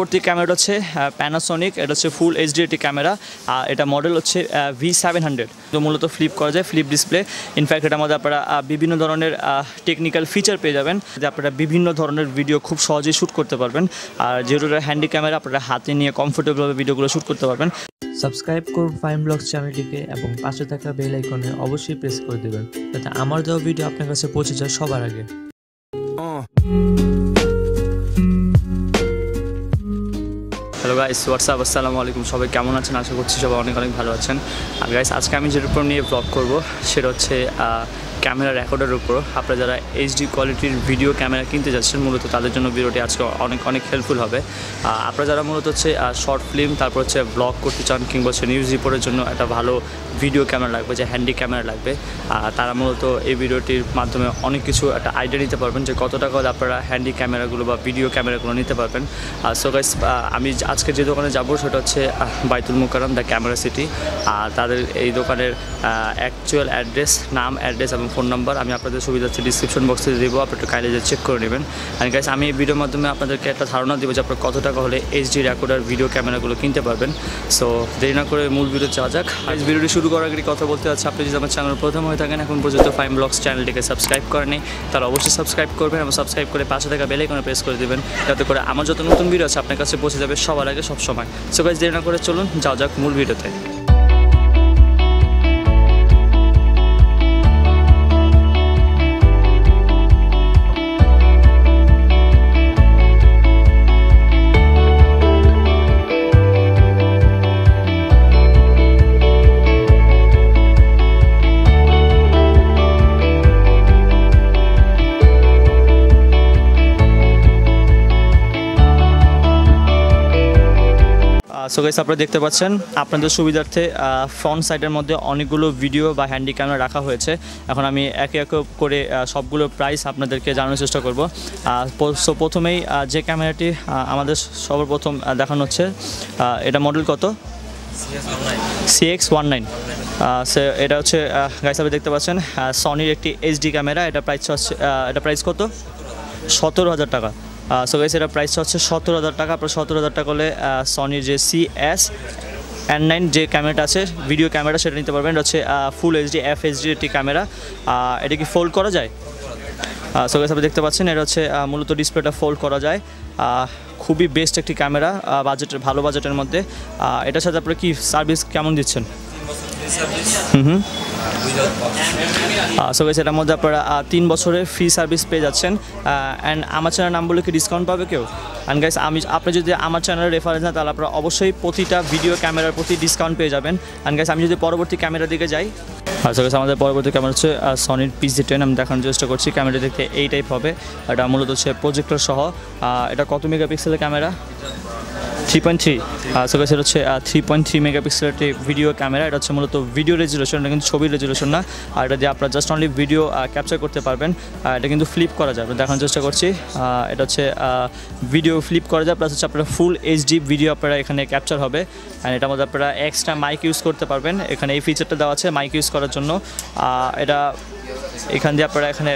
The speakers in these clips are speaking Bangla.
পরবর্তী ক্যামেরাটা হচ্ছে প্যানাসোনিক, এটা হচ্ছে ফুল এইচডি একটি ক্যামেরা। এটা মডেল হচ্ছে V700। তো মূলত ফ্লিপ করা যায়, ফ্লিপ ডিসপ্লে। ইনফ্যাক্ট এটার মধ্যে আপনারা বিভিন্ন ধরনের টেকনিক্যাল ফিচার পেয়ে যাবেন, যে আপনারা বিভিন্ন ধরনের ভিডিও খুব সহজেই শ্যুট করতে পারবেন। আর যেহেতু হ্যান্ডি ক্যামেরা, আপনারা হাতে নিয়ে কমফোর্টেবলভাবে ভিডিওগুলো শ্যুট করতে পারবেন। সাবস্ক্রাইব করুন ফাইন ব্লগস চ্যানেলটিকে এবং পাশে থাকা বেল আইকনে অবশ্যই প্রেস করে দেবেন, যাতে আমার দেওয়া ভিডিও আপনার কাছে পৌঁছে যায় সবার আগে। হ্যালো গাইস, হোয়াটসঅ্যাপ, আসসালামু আলাইকুম। সবাই কেমন আছেন? আশা করছি সবাই অনেক অনেক ভালো আছেন। আর গাইস, আজকে আমি যেটার উপর নিয়ে ব্লগ করব সেটা হচ্ছে ক্যামেরা রেকর্ডের উপর। আপনারা যারা এইচডি কোয়ালিটির ভিডিও ক্যামেরা কিনতে যাচ্ছেন, মূলত তাদের জন্য ভিডিওটি আজকে অনেক অনেক হেল্পফুল হবে। আপনারা যারা মূলত হচ্ছে শর্ট ফিল্ম, তারপর হচ্ছে ব্লগ করতে চান, কিংবা হচ্ছে নিউজ রিপোর্টের জন্য একটা ভালো ভিডিও ক্যামেরা লাগবে, যে হ্যান্ডি ক্যামেরা লাগবে, তারা মূলত এই ভিডিওটির মাধ্যমে অনেক কিছু একটা আইডিয়া নিতে পারবেন, যে কত টাকা হলে আপনারা হ্যান্ডি ক্যামেরাগুলো বা ভিডিও ক্যামেরাগুলো নিতে পারবেন। সো গাইস, আমি আজকে যে দোকানে যাব সেটা হচ্ছে বাইতুল মুকাররম দ্য ক্যামেরা সিটি। আর তাদের এই দোকানের অ্যাকচুয়াল অ্যাড্রেস, নাম, অ্যাড্রেস এবং ফোন নাম্বার আমি আপনাদের সুবিধার্থে ডিসক্রিপশন বক্সে দেবো, আপনারা একটু কাইন্ডলি চেক করে নেবেন। আর গাইস, আমি এই ভিডিওর মাধ্যমে আপনাদেরকে একটা ধারণা দেবো যে আপনারা কত টাকা হলে এইচডি রেকর্ডার ভিডিও ক্যামেরাগুলো কিনতে পারবেন। সো দেরি না করে মূল ভিডিও যাওয়া যাক। আজ ভিডিওটি শুরু করার আগে কথা বলতে চাচ্ছি, আপনি যদি আমার চ্যানেল প্রথম হয়ে থাকেন, এখন পর্যন্ত ফাইন ব্লগস চ্যানেলটিকে সাবস্ক্রাইব করেনি, তারা অবশ্যই সাবস্ক্রাইব করবেন এবং সাবস্ক্রাইব করে পাশে থাকা বেল আইকনে প্রেস করে দেবেন, যাতে করে আমার যত নতুন ভিডিও আছে আপনার কাছে পৌঁছে যাবে সবার আগে সব সময়। সো গাইস, দেরি না করে চলুন যাওয়া যাক মূল ভিডিওতে। সো গাইস, আপনারা দেখতে পাচ্ছেন আপনাদের সুবিধার্থে ফ্রন্ট সাইডের মধ্যে অনেকগুলো ভিডিও বা হ্যান্ডি ক্যামেরা রাখা হয়েছে। এখন আমি একে একে করে সবগুলো প্রাইস আপনাদেরকে জানানোর চেষ্টা করব। সো প্রথমেই যে ক্যামেরাটি আমাদের সর্বপ্রথম দেখানো হচ্ছে, এটা মডেল কত? CX19। এটা হচ্ছে গাইস, আপনি দেখতে পাচ্ছেন সনির একটি এইচডি ক্যামেরা। এটা প্রাইস কত? 17,000 টাকা। সো গাইস, এটা প্রাইসটা হচ্ছে 17,000 টাকা। আপনার 17,000 টাকা হলে সনির যে CS-N9 যে ক্যামেরাটা আছে, ভিডিও ক্যামেরা, সেটা নিতে পারবেন। এটা হচ্ছে ফুল এইচডি FHD একটি ক্যামেরা। এটা কি ফোল্ড করা যায়? সো গাইস, আপনি দেখতে পাচ্ছেন এটা হচ্ছে মূলত ডিসপ্লেটা ফোল্ড করা যায়। খুবই বেস্ট একটি ক্যামেরা ভালো বাজেটের মধ্যে। এটার সাথে আপনারা কি সার্ভিস কেমন দিচ্ছেন? সো গাইস, এটার মধ্যে আপনারা 3 বছরের ফ্রি সার্ভিস পেয়ে যাচ্ছেন। অ্যান্ড আমার চ্যানেল নাম বলে কি ডিসকাউন্ট পাবে কেউ? অ্যান্ড গাইস, আপনি যদি আমার চ্যানেলের রেফারেন্স না, তাহলে আপনারা অবশ্যই প্রতিটা ভিডিও ক্যামেরার প্রতি ডিসকাউন্ট পেয়ে যাবেন। অ্যান্ড গাইস, আমি যদি পরবর্তী ক্যামেরার দিকে যাই, সো গাইস, আমাদের পরবর্তী ক্যামেরা হচ্ছে সনির PZ10। আমি দেখানোর চেষ্টা করছি। ক্যামেরা দেখতে এই টাইপ হবে। এটা মূলত হচ্ছে প্রজেক্টর সহ। এটা কত মেগাপিক্সেলের ক্যামেরা? 3.3। সো গাইস, এটা হচ্ছে 3.3 মেগাপিক্সেলের একটি ভিডিও ক্যামেরা। এটা হচ্ছে মূলত ভিডিও রেজুলেশন, এটা কিন্তু ছবির রেজুলেশন না। আর এটা দিয়ে আপনারা জাস্ট অনলি ভিডিও ক্যাপচার করতে পারবেন। এটা কিন্তু ফ্লিপ করা যাবে, দেখানোর চেষ্টা করছি। এটা হচ্ছে ভিডিও ফ্লিপ করা যায়, প্লাস হচ্ছে আপনারা ফুল এইচডি ভিডিও আপনারা এখানে ক্যাপচার হবে। অ্যান্ড এটার মধ্যে আপনারা এক্সট্রা মাইক ইউজ করতে পারবেন। এখানে এই ফিচারটা দেওয়া আছে মাইক ইউজ করার জন্য। এটা এখান দিয়ে আপনারা এখানে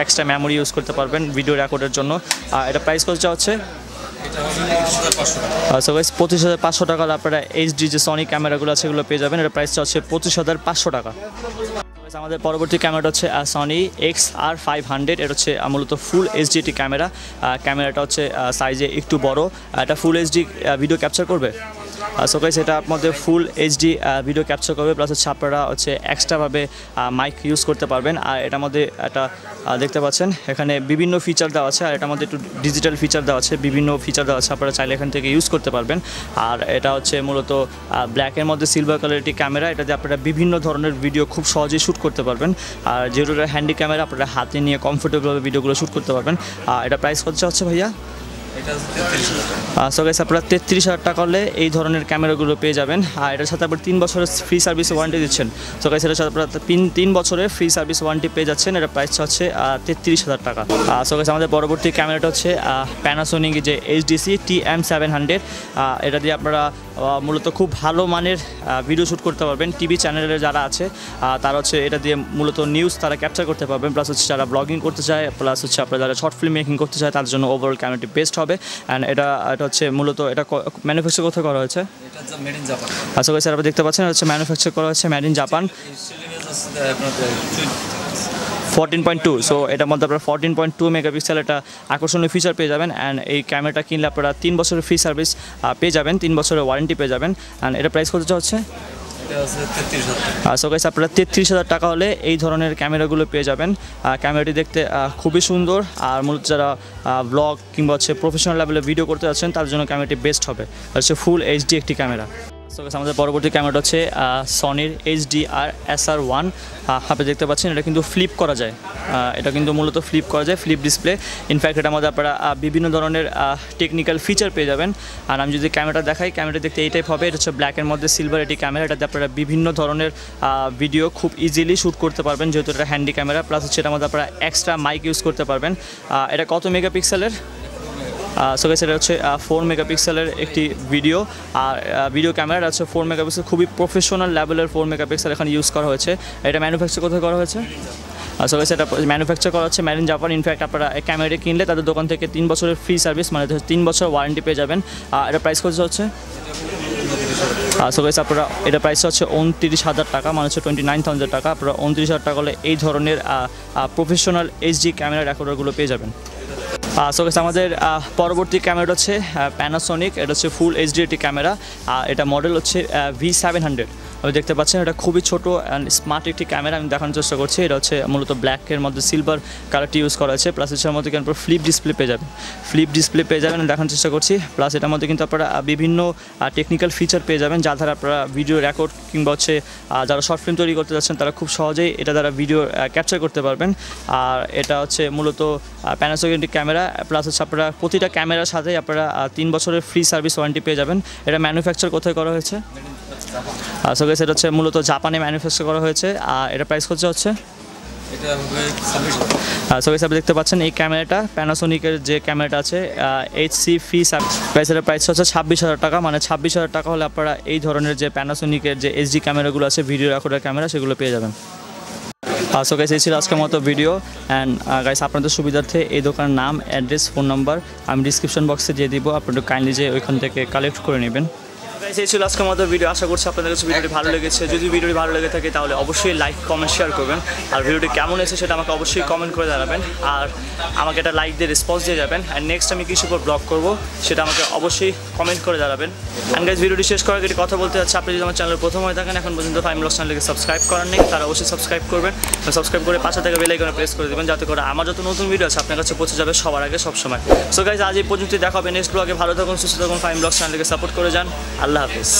এক্সট্রা মেমোরি ইউজ করতে পারবেন ভিডিও রেকর্ডের জন্য। এটা প্রাইস কত হচ্ছে? সো গাইস, 25,500 টাকা আপনারা এইচডি যে সনি ক্যামেরাগুলো আছে সেগুলো পেয়ে যাবেন। এটা প্রাইসটা হচ্ছে 25,500 টাকা। আমাদের পরবর্তী ক্যামেরাটা হচ্ছে সনি XR500। এটা হচ্ছে মূলত ফুল এইচডি একটি ক্যামেরা। ক্যামেরাটা হচ্ছে সাইজে একটু বড়। এটা ফুল এইচডি ভিডিও ক্যাপচার করবে। সো গাইস, এটা আপনাদের ফুল এইচডি ভিডিও ক্যাপচার করবে, প্লাস হচ্ছে আপনারা হচ্ছে এক্সট্রাভাবে মাইক ইউজ করতে পারবেন। আর এটার মধ্যে একটা দেখতে পাচ্ছেন এখানে বিভিন্ন ফিচার দেওয়া আছে। আর এটার মধ্যে একটু ডিজিটাল ফিচার দেওয়া আছে, বিভিন্ন ফিচার দেওয়া আছে, আপনারা চাইলে এখান থেকে ইউজ করতে পারবেন। আর এটা হচ্ছে মূলত ব্ল্যাকের মধ্যে সিলভার কালার একটি ক্যামেরা। এটা দিয়ে আপনারা বিভিন্ন ধরনের ভিডিও খুব সহজেই শ্যুট করতে পারবেন। আর যেহেতু হ্যান্ডি ক্যামেরা, আপনারা হাতে নিয়ে কমফোর্টেবলভাবে ভিডিওগুলো শ্যুট করতে পারবেন। এটা প্রাইস কত হচ্ছে ভাইয়া? সো গাইস, আপনারা 33,000 টাকা হলে এই ধরনের ক্যামেরাগুলো পেয়ে যাবেন। আর এটার সাথে আপনারা 3 বছরের ফ্রি সার্ভিস ওয়ারেন্টি দিচ্ছেন। সো গাইস, এটার সাথে আপনারা 3 বছরের ফ্রি সার্ভিস ওয়ারেন্টি পেয়ে যাচ্ছেন। এটা প্রাইসটা হচ্ছে 33,000 টাকা। সো গাইস, আমাদের পরবর্তী ক্যামেরাটা হচ্ছে প্যানাসোনিক যে HDC TM700। এটা দিয়ে আপনারা মূলত খুব ভালো মানের ভিডিও শ্যুট করতে পারবেন। টিভি চ্যানেলের যারা আছে তারা হচ্ছে এটা দিয়ে মূলত নিউজ তারা ক্যাপচার করতে পারবেন, প্লাস হচ্ছে যারা ব্লগিং করতে চায়, প্লাস হচ্ছে আপনারা যারা শর্ট ফিল্ম মেকিং করতে চায়, তার জন্য ওভারঅল ক্যামেরাটি বেস্ট হবে। হবে। অ্যান্ড এটা হচ্ছে মূলত এটা ম্যানুফ্যাকচার কোথায় করা হয়েছে? আচ্ছা স্যার, আপনি দেখতে পাচ্ছেন হচ্ছে ম্যানুফ্যাকচার করা হচ্ছে মেড ইন জাপান। 14.2, সো এটার মধ্যে আপনারা 14.2 মেগাপিক্সেল একটা আকর্ষণীয় ফিচার পেয়ে যাবেন। অ্যান্ড এই ক্যামেরাটা কিনলে আপনারা 3 বছরের ফ্রি সার্ভিস পেয়ে যাবেন, 3 বছরের ওয়ারেন্টি পেয়ে যাবেন। অ্যান্ড এটা প্রাইস কত হচ্ছে? সো গাইস, আপনারা 33,000 টাকা হলে এই ধরনের ক্যামেরাগুলো পেয়ে যাবেন। ক্যামেরাটি দেখতে খুবই সুন্দর, আর মূলত যারা ব্লগ কিংবা হচ্ছে প্রফেশনাল লেভেলে ভিডিও করতে যাচ্ছেন তার জন্য ক্যামেরাটি বেস্ট হবে। হচ্ছে ফুল এইচডি একটি ক্যামেরা। সো গাইস, আমাদের পরবর্তী ক্যামেরাটা হচ্ছে সনির HDR SR1। আপনি দেখতে পাচ্ছেন এটা কিন্তু ফ্লিপ করা যায়, এটা কিন্তু মূলত ফ্লিপ করা যায়, ফ্লিপ ডিসপ্লে। ইনফ্যাক্ট এটার মধ্যে আপনারা বিভিন্ন ধরনের টেকনিক্যাল ফিচার পেয়ে যাবেন। আর আমি যদি ক্যামেরাটা দেখাই, ক্যামেরাটা দেখতে এই টাইপ হবে। এটা হচ্ছে ব্ল্যাকের মধ্যে সিলভার এটি ক্যামেরা। এটাতে আপনারা বিভিন্ন ধরনের ভিডিও খুব ইজিলি শ্যুট করতে পারবেন, যেহেতু এটা হ্যান্ডি ক্যামেরা। প্লাস হচ্ছে এটার মধ্যে আপনারা এক্সট্রা মাইক ইউজ করতে পারবেন। এটা কত মেগাপিক্সেলের? সো গাইস, এটা হচ্ছে 4 মেগাপিক্সেলের একটি ভিডিও, আর ভিডিও ক্যামেরা হচ্ছে 4 মেগাপিক্সেল, খুবই প্রফেশনাল লেভেলের 4 মেগাপিক্সেল এখানে ইউজ করা হয়েছে। এটা ম্যানুফ্যাকচার কোথায় করা হয়েছে? সো গাইস, এটা ম্যানুফ্যাকচার করা হচ্ছে মেড ইন জাপান। ইনফ্যাক্ট আপনারা এই ক্যামেরাটি কিনলে তাদের দোকান থেকে 3 বছরের ফ্রি সার্ভিস, মানে 3 বছর ওয়ারেন্টি পেয়ে যাবেন। এটা প্রাইস কত হচ্ছে? সো গাইস, আপনারা এটা প্রাইস হচ্ছে 29,000 টাকা, মানে হচ্ছে 29,000 টাকা। আপনারা 29,000 টাকা হলে এই ধরনের প্রফেশনাল এইচডি ক্যামেরা রেকর্ডারগুলো পেয়ে যাবেন। সো গাইস, আমাদের পরবর্তী ক্যামেরাটা হচ্ছে প্যানাসোনিক। এটা হচ্ছে ফুল এইচডি একটি ক্যামেরা। এটা মডেল হচ্ছে V700। আপনি দেখতে পাচ্ছেন এটা খুবই ছোট অ্যান্ড স্মার্ট একটি ক্যামেরা। আমি দেখানোর চেষ্টা করছি। এটা হচ্ছে মূলত ব্ল্যাকের মধ্যে সিলভার কালারটি ইউজ করা হয়েছে। প্লাস এটার মধ্যে কিন্তু ফ্লিপ ডিসপ্লে পেয়ে যাবেন, দেখানোর চেষ্টা করছি। প্লাস এটার মধ্যে কিন্তু আপনারা বিভিন্ন টেকনিক্যাল ফিচার পেয়ে যাবেন, যা দ্বারা আপনারা ভিডিও রেকর্ড কিংবা হচ্ছে যারা শর্ট ফিল্ম তৈরি করতে যাচ্ছেন তারা খুব সহজেই এটা দ্বারা ভিডিও ক্যাপচার করতে পারবেন। আর এটা হচ্ছে মূলত প্যানাসোনিক ক্যামেরা। প্লাস হচ্ছে আপনারা প্রতিটা ক্যামেরার সাথে আপনারা 3 বছরের ফ্রি সার্ভিস ওয়ারেন্টি পেয়ে যাবেন। এটা ম্যানুফ্যাকচার কোথায় করা হয়েছে? সো গাইস, এটা হচ্ছে মূলত জাপানে ম্যানুফ্যাকচার করা হয়েছে। আর এটা প্রাইস হচ্ছে সো গাইস, আপনি দেখতে পাচ্ছেন এই ক্যামেরাটা প্যানাসোনিকের যে ক্যামেরাটা আছে HC ফ্রি সার্ভিস। এর প্রাইস হচ্ছে 26,000 টাকা, মানে 26,000 টাকা হলে আপনারা এই ধরনের যে প্যানাসোনিকের যে এইচডি ক্যামেরাগুলো আছে, ভিডিও রেকর্ডার ক্যামেরা, সেগুলো পেয়ে যাবেন। সো গাইস, এই ছিল আজকের মতো ভিডিও। অ্যান্ড গাইস, আপনাদের সুবিধার্থে এই দোকানের নাম, অ্যাড্রেস, ফোন নাম্বার আমি ডিসক্রিপশন বক্সে দিয়ে দিব। আপনারা কাইন্ডলি যে ওইখান থেকে কালেক্ট করে নেবেন। গাইস, এই ছিল আজকের মতো ভিডিও। আশা করছি আপনাদের কাছে ভিডিওটি ভালো লেগেছে। যদি ভিডিওটি ভালো লেগে থাকে তাহলে অবশ্যই লাইক, কমেন্ট, শেয়ার করবেন। আর ভিডিওটি কেমন হয়েছে সেটা আমাকে অবশ্যই কমেন্ট করে জানাবেন, আর আমাকে একটা লাইক দিয়ে রেসপন্স দিয়ে যাবেন। অ্যান্ড নেক্সট আমি কিছু উপর ব্লগ করবো সেটা আমাকে অবশ্যই কমেন্ট করে জানাবেন। অ্যান্ড গাইস, ভিডিওটি শেষ করার আগে কথা বলতে যাচ্ছে, আপনি যদি আমার চ্যানেলের প্রথম হয়ে থাকেন, এখন পর্যন্ত ফাইম ব্লগস চ্যানেলকে সাবস্ক্রাইব করার নেই, তারা অবশ্যই সাবস্ক্রাইব করবেন। সাবস্ক্রাইব করে পাশে থেকে বেল আইকনে প্রেস করে দেবেন, যাতে করে আমার যত নতুন ভিডিও আছে আপনার কাছে পৌঁছে যাবে সবার আগে সবসময়। সো গাইস, আজ এই পর্যন্ত, দেখা হবে নেক্সট ব্লগে। ভালো থাকুন, সুস্থ থাকুন, ফাইম ব্লগস চ্যানেলকে সাপোর্ট করে যান। আল্লাহ হাফিজ।